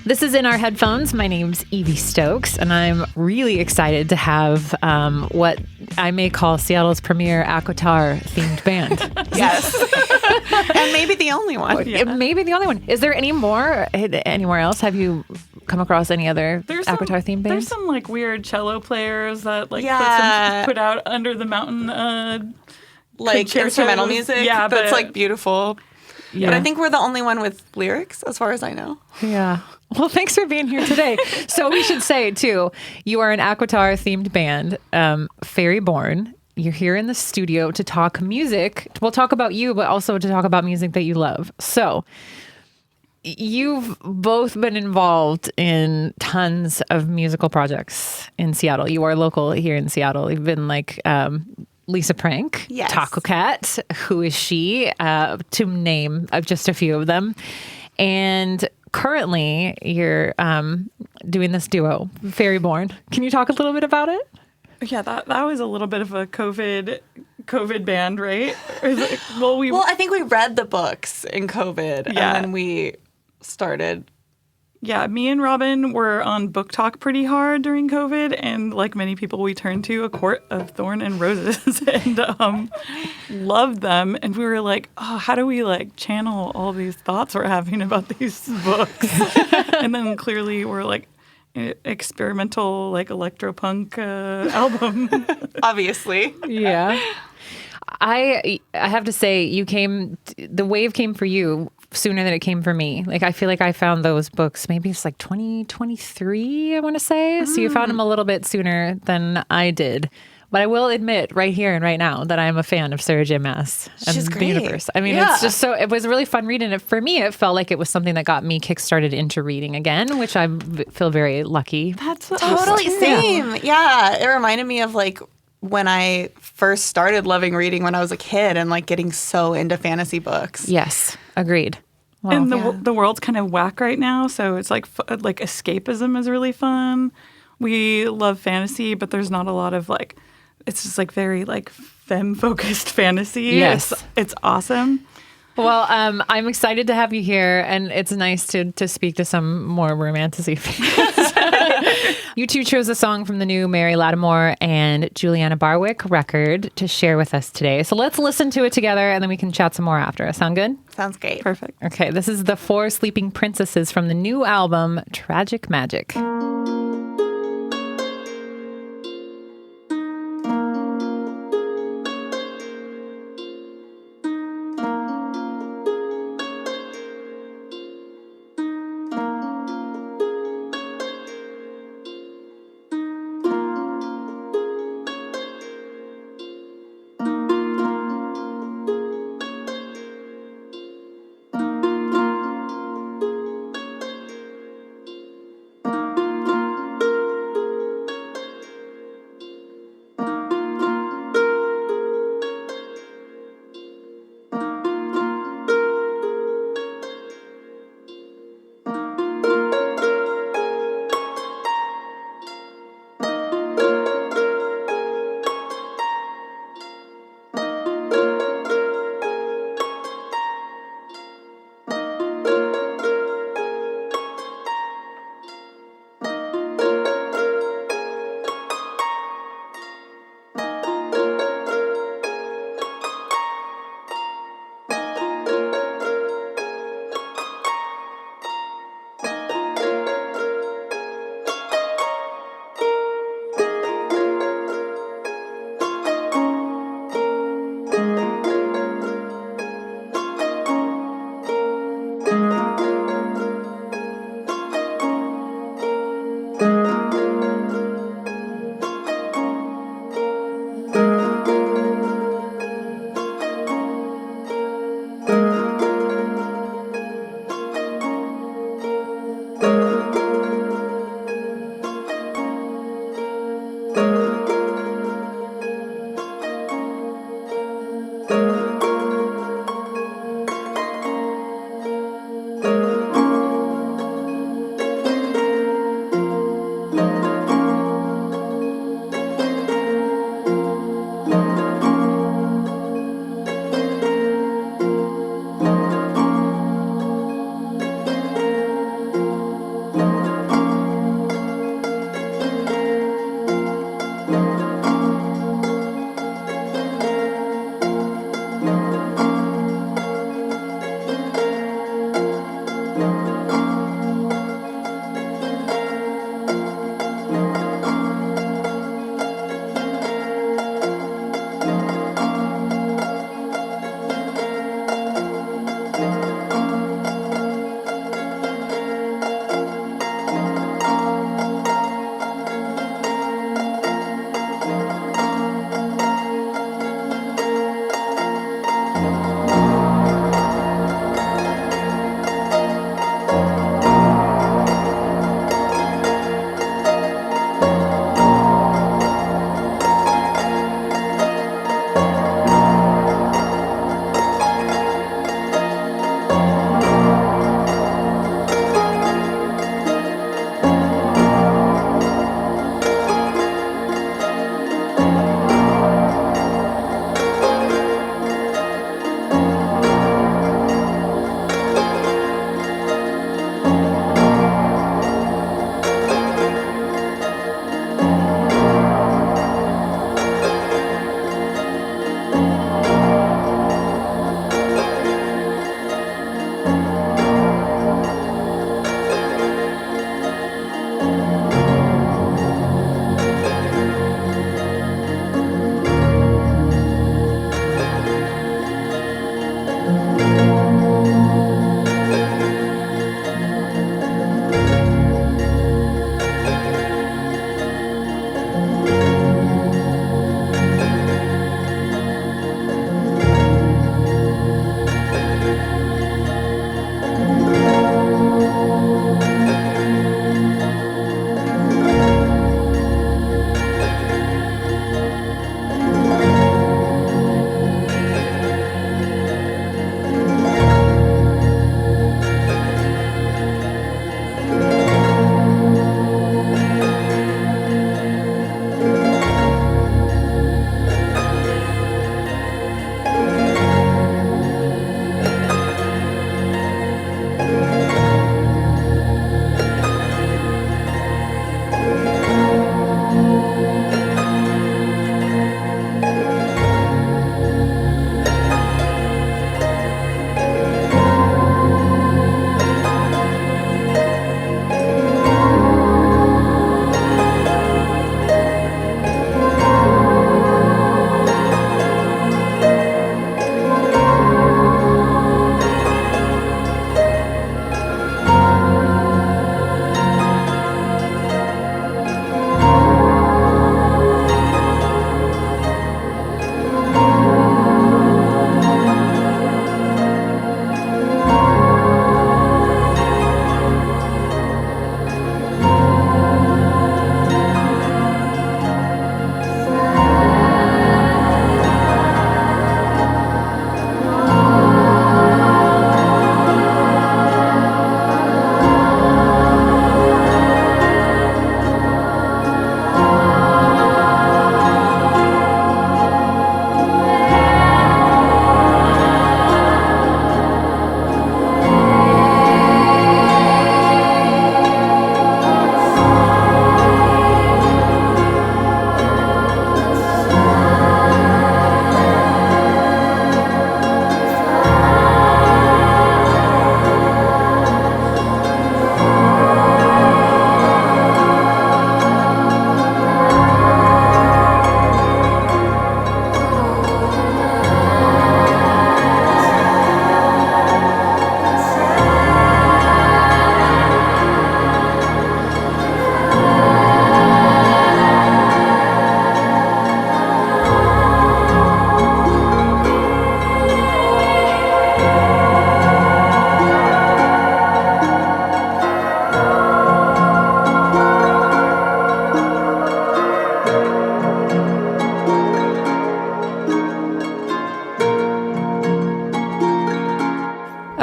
This is In Our Headphones. My name's Evie Stokes, and I'm really excited to have what I may call Seattle's premier ACOTAR themed band. Yes. And maybe the only one. Yeah. Maybe the only one. Is there any more anywhere else? Have you come across any other ACOTAR themed bands? There's some like weird cello players that put out under the mountain like instrumental music that's like beautiful. Yeah. But I think we're the only one with lyrics as far as I know. Yeah. Well, thanks for being here today. So we should say, too, you are an ACOTAR-themed band, Faerie Born. You're here in the studio to talk music. We'll talk about you, but also to talk about music that you love. So you've both been involved in tons of musical projects in Seattle. You are local here in Seattle. You've been like Lisa Prank, yes. Taco Cat, Who Is She, to name just a few of them. And currently, you're doing this duo, Faerie Born. Can you talk a little bit about it? Yeah, that was a little bit of a COVID band, right? Well, I think we read the books in COVID, and then we started. Yeah, me and Robin were on book talk pretty hard during COVID, and like many people, we turned to A Court of Thorn and Roses and loved them. And we were like, oh, how do we like channel all these thoughts we're having about these books? And then clearly we're like experimental, like electropunk album. Obviously. Yeah. I have to say, the wave came for you sooner than it came for me. Like, I feel like I found those books, maybe it's like 2023, I want to say. So you found them a little bit sooner than I did. But I will admit right here and right now that I'm a fan of Sarah J. Maas and She's the great. universe. I mean, it's just it was a really fun reading. For me, it felt like it was something that got me kickstarted into reading again, which I feel very lucky. That's totally same. Yeah. It reminded me of like when I first started loving reading when I was a kid and like getting so into fantasy books. Yes, agreed. Wow. And the world's kind of whack right now, so it's like escapism is really fun. We love fantasy, but there's not a lot of like, it's just like very like femme-focused fantasy. Yes. It's awesome. Well, I'm excited to have you here, and it's nice to speak to some more romantasy fans. You two chose a song from the new Mary Lattimore and Julianna Barwick record to share with us today. So let's listen to it together, and then we can chat some more after. Sound good? Sounds great. Perfect. Okay, this is the Four Sleeping Princesses from the new album, Tragic Magic.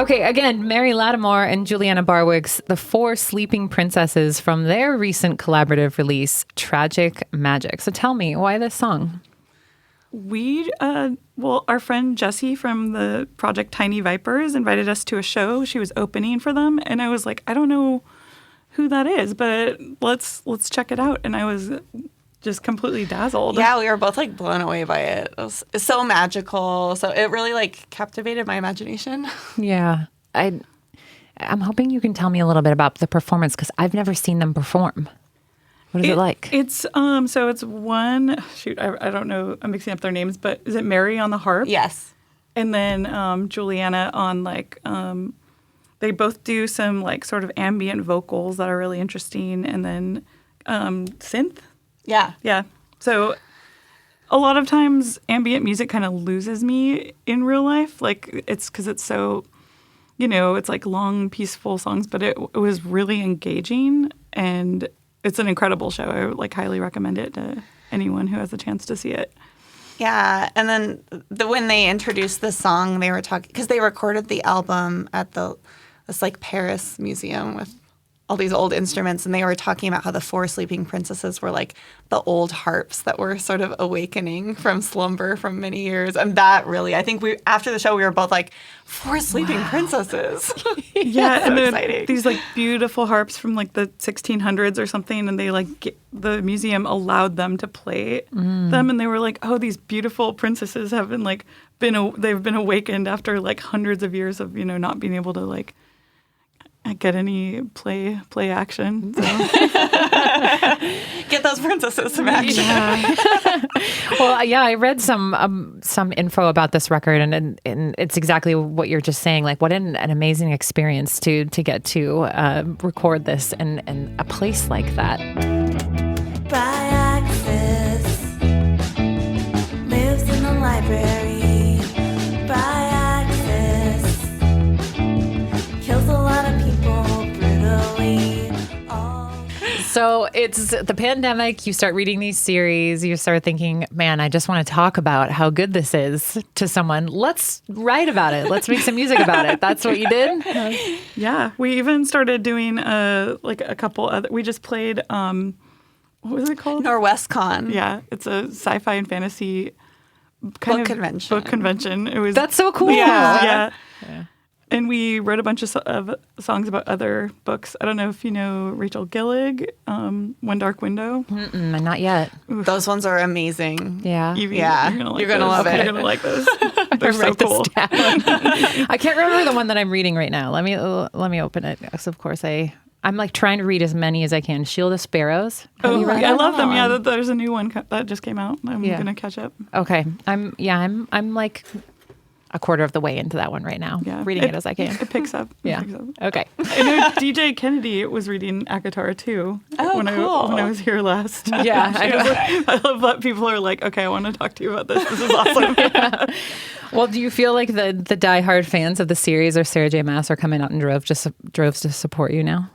Okay, again, Mary Lattimore and Julianna Barwick's The Four Sleeping Princesses from their recent collaborative release, Tragic Magic. So tell me, why this song? Our friend Jessie from the project Tiny Vipers invited us to a show. She was opening for them, and I was like, I don't know who that is, but let's check it out. And I was just completely dazzled. Yeah, we were both like blown away by it. It's so magical. So it really like captivated my imagination. Yeah. I'm hoping you can tell me a little bit about the performance because I've never seen them perform. What is it like? It's so it's one I don't know, I'm mixing up their names, but is it Mary on the harp? Yes. And then Julianna on like they both do some like sort of ambient vocals that are really interesting, and then synth. Yeah. Yeah. So a lot of times ambient music kind of loses me in real life. Like it's because it's so, it's like long, peaceful songs, but it was really engaging, and it's an incredible show. I would like highly recommend it to anyone who has a chance to see it. Yeah. And then when they introduced the song, they were talking, because they recorded the album at this like Paris museum with all these old instruments, and they were talking about how the Four Sleeping Princesses were like the old harps that were sort of awakening from slumber from many years. And that really, I think after the show, we were both like, Four Sleeping Princesses. Yeah, so and exciting. These like beautiful harps from like the 1600s or something, and they like the museum allowed them to play them, and they were like, oh, these beautiful princesses have been like they've been awakened after like hundreds of years of not being able to like get any play action. So. Get those princesses some action. Yeah. Well, yeah, I read some info about this record, and it's exactly what you're just saying. Like, what an amazing experience to get to record this in a place like that. By access, lives in the library. By access, kills a lot of people brutally. So it's the pandemic. You start reading these series. You start thinking, man, I just want to talk about how good this is to someone. Let's write about it. Let's make some music about it. That's what you did? Yeah. We even started doing like a couple other. We just played, what was it called? NorwestCon. Yeah. It's a sci-fi and fantasy Book convention. It was That's so cool. Yeah. And we wrote a bunch of songs about other books. I don't know if you know Rachel Gillig, One Dark Window. Not yet. Those ones are amazing. Yeah. Evie, Yeah. You're You're gonna love it. You're going to like those. They're so Write this cool. down. I can't remember the one that I'm reading right now. Let me open it. Because of course I'm like trying to read as many as I can. Shield of Sparrows. Have you read I that? love them. Yeah, there's a new one that just came out. I'm Yeah. going to catch up. Okay. I'm like a quarter of the way into that one right now. Yeah. Reading it as I can. It picks up. Yeah. It picks up. Okay. I know DJ Kennedy was reading ACOTAR too. Oh, when cool. when I was here last. Yeah, I know. I love that people are like, okay, I want to talk to you about this. This is awesome. Well, do you feel like the diehard fans of the series or Sarah J. Maas are coming out in droves to support you now?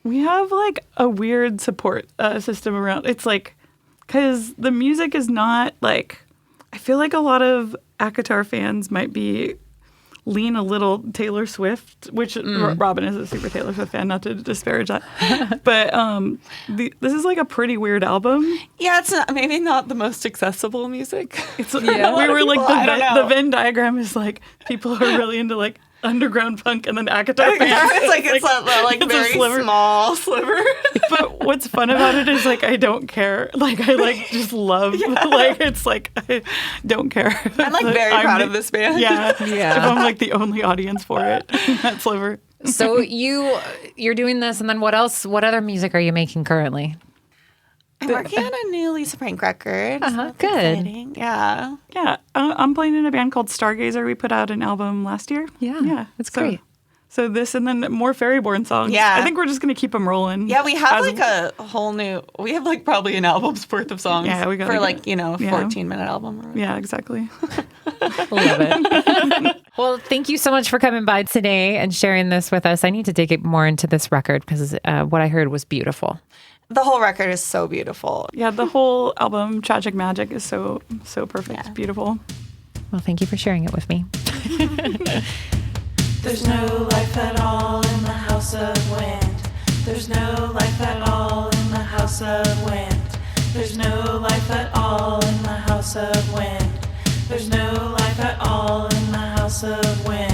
We have like a weird support system around. It's like, because the music is not like, I feel like a lot of ACOTAR fans might lean a little Taylor Swift, which Robin is a super Taylor Swift fan, not to disparage that. But this is like a pretty weird album. Yeah, it's maybe not the most accessible music. It's we were like the Venn diagram is like people who are really into like underground punk and then ACOTAR fans. It's a it's very a sliver. small sliver. But what's fun about it is like I don't care. Like I like just love like it's like I don't care. I'm like very proud of this band. Yeah. Yeah. If I'm like the only audience for it, that sliver. So you're doing this, and then what else? What other music are you making currently? I'm working on a new Lisa Frank record. So that's Good. exciting. Yeah. Yeah. I'm playing in a band called Stargazer. We put out an album last year. Yeah. That's great. So this and then more Faerie Born songs. Yeah. I think we're just going to keep them rolling. Yeah, we have like a whole new, we have like probably an album's worth of songs. Yeah, we got for like, 14-minute album. Or whatever. Yeah, exactly. Love it. Well, thank you so much for coming by today and sharing this with us. I need to dig more into this record because what I heard was beautiful. The whole record is so beautiful. Yeah, the whole album, Tragic Magic, is so perfect. Yeah. Beautiful. Well, thank you for sharing it with me. There's no life at all in the house of wind. There's no life at all in the house of wind. There's no life at all in the house of wind. There's no life at all in the house of wind.